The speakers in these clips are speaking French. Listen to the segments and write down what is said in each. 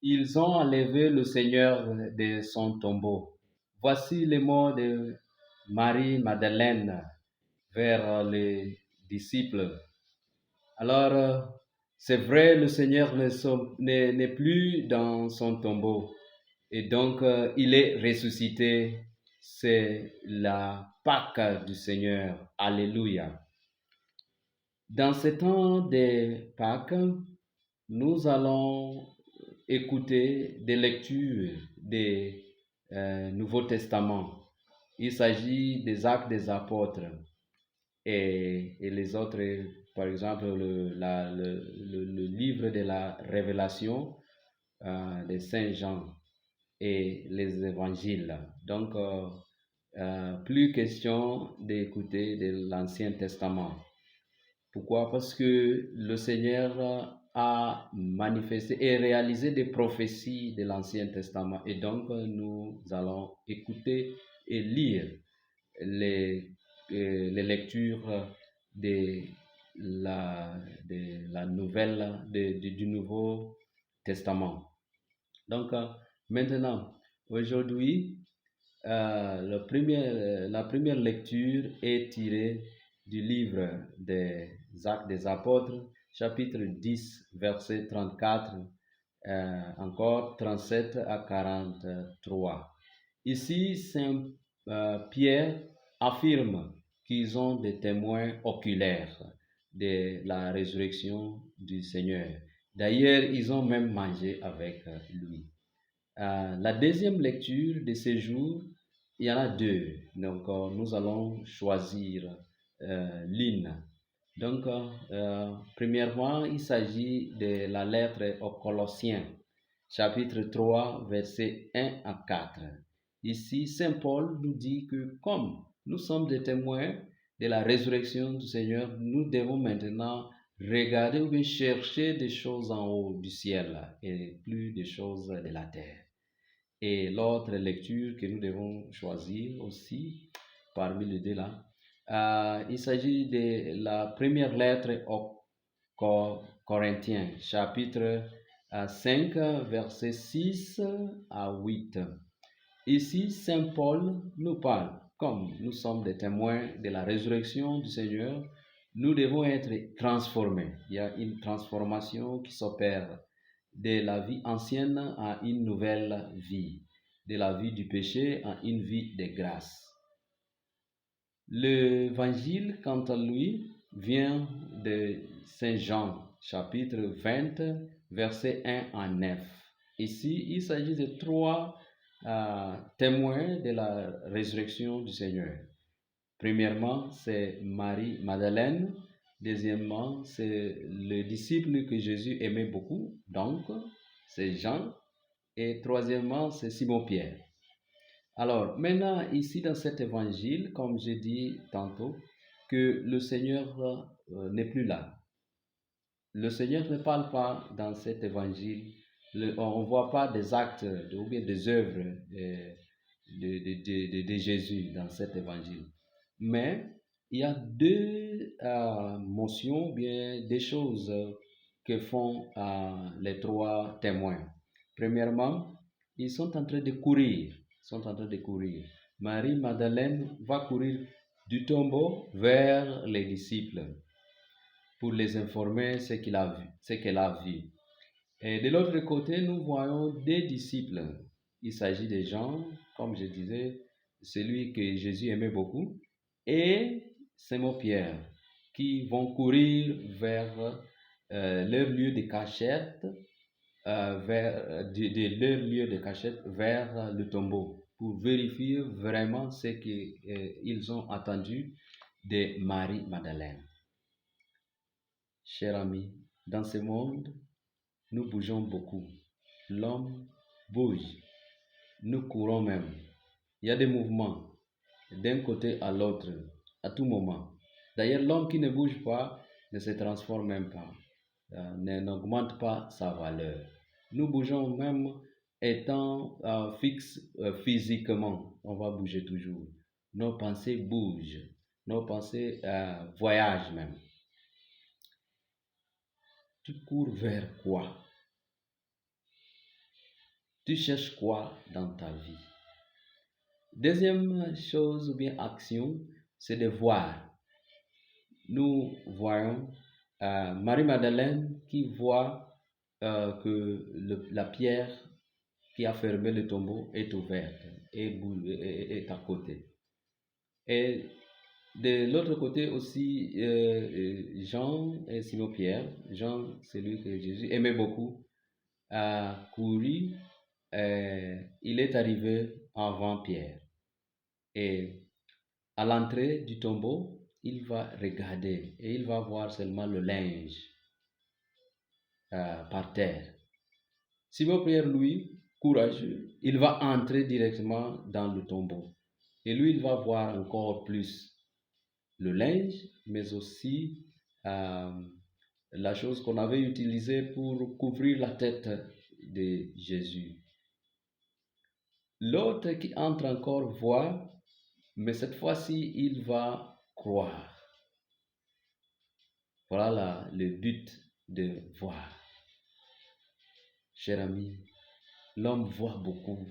Ils ont enlevé le Seigneur de son tombeau. Voici les mots de Marie-Madeleine vers les disciples. Alors, c'est vrai, le Seigneur n'est plus dans son tombeau. Et donc, il est ressuscité. C'est la Pâque du Seigneur. Alléluia. Dans ce temps de Pâques, nous allons écouter des lectures des Nouveaux Testaments. Il s'agit des Actes des Apôtres et les autres, par exemple, le livre de la Révélation de Saint Jean et les évangiles. Donc, plus question d'écouter de l'Ancien Testament. Pourquoi? Parce que le Seigneur a manifesté et réalisé des prophéties de l'Ancien Testament. Et donc, nous allons écouter et lire les, les lectures de de la nouvelle, du Nouveau Testament. Donc, maintenant, aujourd'hui, la première lecture est tirée du livre des Actes des Apôtres, chapitre 10, verset 34, encore 37 à 43. Ici, Saint Pierre affirme qu'ils ont des témoins oculaires de la résurrection du Seigneur. D'ailleurs, ils ont même mangé avec lui. La deuxième lecture de ce jour, il y en a deux. Donc, nous allons choisir l'une. Donc, premièrement, il s'agit de la lettre aux Colossiens, chapitre 3, versets 1 à 4. Ici, Saint Paul nous dit que comme nous sommes des témoins de la résurrection du Seigneur, nous devons maintenant regarder ou bien chercher des choses en haut du ciel et plus des choses de la terre. Et l'autre lecture que nous devons choisir aussi, parmi les deux là, il s'agit de la première lettre aux Corinthiens, chapitre 5, versets 6 à 8. Ici, Saint Paul nous parle, comme nous sommes des témoins de la résurrection du Seigneur, nous devons être transformés. Il y a une transformation qui s'opère de la vie ancienne à une nouvelle vie, de la vie du péché à une vie de grâce. L'évangile, quant à lui, vient de Saint Jean, chapitre 20, versets 1 à 9. Ici, il s'agit de trois témoins de la résurrection du Seigneur. Premièrement, c'est Marie-Madeleine. Deuxièmement, c'est le disciple que Jésus aimait beaucoup, donc c'est Jean. Et troisièmement, c'est Simon-Pierre. Alors, maintenant, ici dans cet évangile, comme j'ai dit tantôt, que le Seigneur n'est plus là. Le Seigneur ne parle pas dans cet évangile. On ne voit pas des actes ou bien des œuvres de Jésus dans cet évangile. Mais il y a deux motions, bien des choses que font les trois témoins. Premièrement, ils sont en train de courir. Sont en train de courir. Marie-Madeleine va courir du tombeau vers les disciples pour les informer ce qu'il a vu, ce qu'elle a vu. Et de l'autre côté, nous voyons des disciples. Il s'agit des gens, comme je disais, celui que Jésus aimait beaucoup, et Simon-Pierre, qui vont courir vers leur lieu de cachette, leur lieu de cachette vers le tombeau, pour vérifier vraiment ce qu'ils ont attendu de Marie-Madeleine. Cher ami, dans ce monde, nous bougeons beaucoup. L'homme bouge. Nous courons même. Il y a des mouvements d'un côté à l'autre, à tout moment. D'ailleurs, l'homme qui ne bouge pas ne se transforme même pas, n'augmente pas sa valeur. Nous bougeons même étant fixes physiquement. On va bouger toujours. Nos pensées bougent. Nos pensées voyagent même. Tu cours vers quoi? Tu cherches quoi dans ta vie? Deuxième chose ou bien action, c'est de voir. Nous voyons Marie-Madeleine qui voit que la pierre qui a fermé le tombeau est ouverte et est à côté. Et de l'autre côté aussi, Jean et Simon-Pierre, Jean, celui que Jésus aimait beaucoup, a couru, il est arrivé avant Pierre. Et à l'entrée du tombeau, il va regarder et il va voir seulement le linge par terre. Simon-Pierre, lui, courageux, il va entrer directement dans le tombeau. Et lui, il va voir encore plus le linge, mais aussi la chose qu'on avait utilisée pour couvrir la tête de Jésus. L'autre qui entre encore voit, mais cette fois-ci, il va croire. Voilà le but de voir. Cher ami, l'homme voit beaucoup,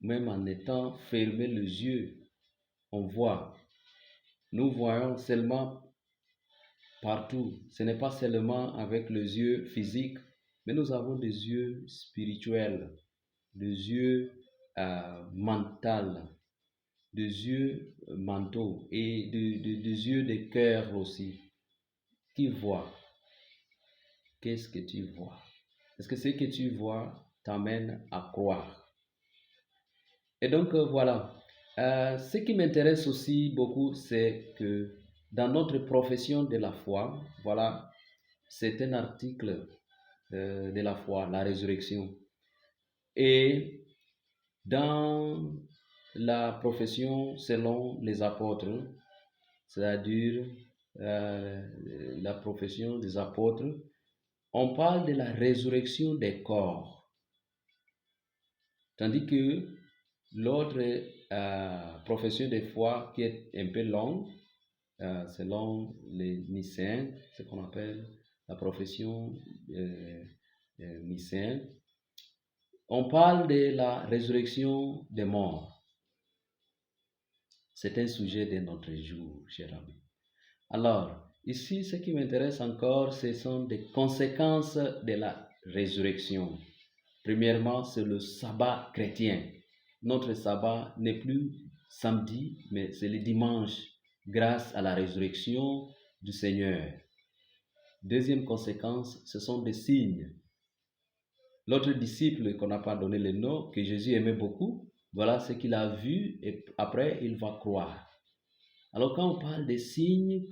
même en étant fermé les yeux, on voit. Nous voyons seulement partout. Ce n'est pas seulement avec les yeux physiques, mais nous avons des yeux spirituels, des yeux mentaux, des yeux mentaux et des yeux de cœur aussi, qui voient. Qu'est-ce que tu vois? Est-ce que ce que tu vois t'amène à croire? Et donc voilà. Ce qui m'intéresse aussi beaucoup, c'est que dans notre profession de la foi, voilà, c'est un article de la foi, la résurrection. Et dans la profession selon les apôtres, c'est-à-dire la profession des apôtres, on parle de la résurrection des corps. Tandis que l'autre profession de foi qui est un peu longue, selon les Nicéens, ce qu'on appelle la profession nicéenne, on parle de la résurrection des morts. C'est un sujet de notre jour, cher ami. Alors, ici, ce qui m'intéresse encore, ce sont des conséquences de la résurrection. Premièrement, c'est le sabbat chrétien. Notre sabbat n'est plus samedi, mais c'est le dimanche, grâce à la résurrection du Seigneur. Deuxième conséquence, ce sont des signes. L'autre disciple qu'on n'a pas donné le nom, que Jésus aimait beaucoup, voilà ce qu'il a vu et après il va croire. Alors quand on parle des signes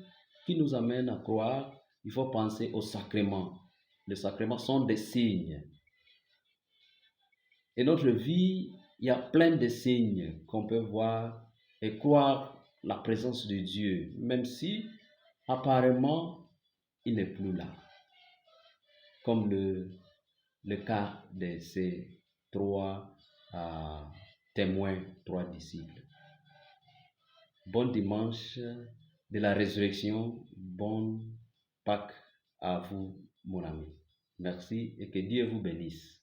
qui nous amènent à croire, il faut penser aux sacrements. Les sacrements sont des signes. Et notre vie, il y a plein de signes qu'on peut voir et croire la présence de Dieu, même si apparemment il n'est plus là. Comme le cas de ces trois témoins, trois disciples. Bon dimanche de la résurrection, bonne Pâques à vous, mon ami. Merci et que Dieu vous bénisse.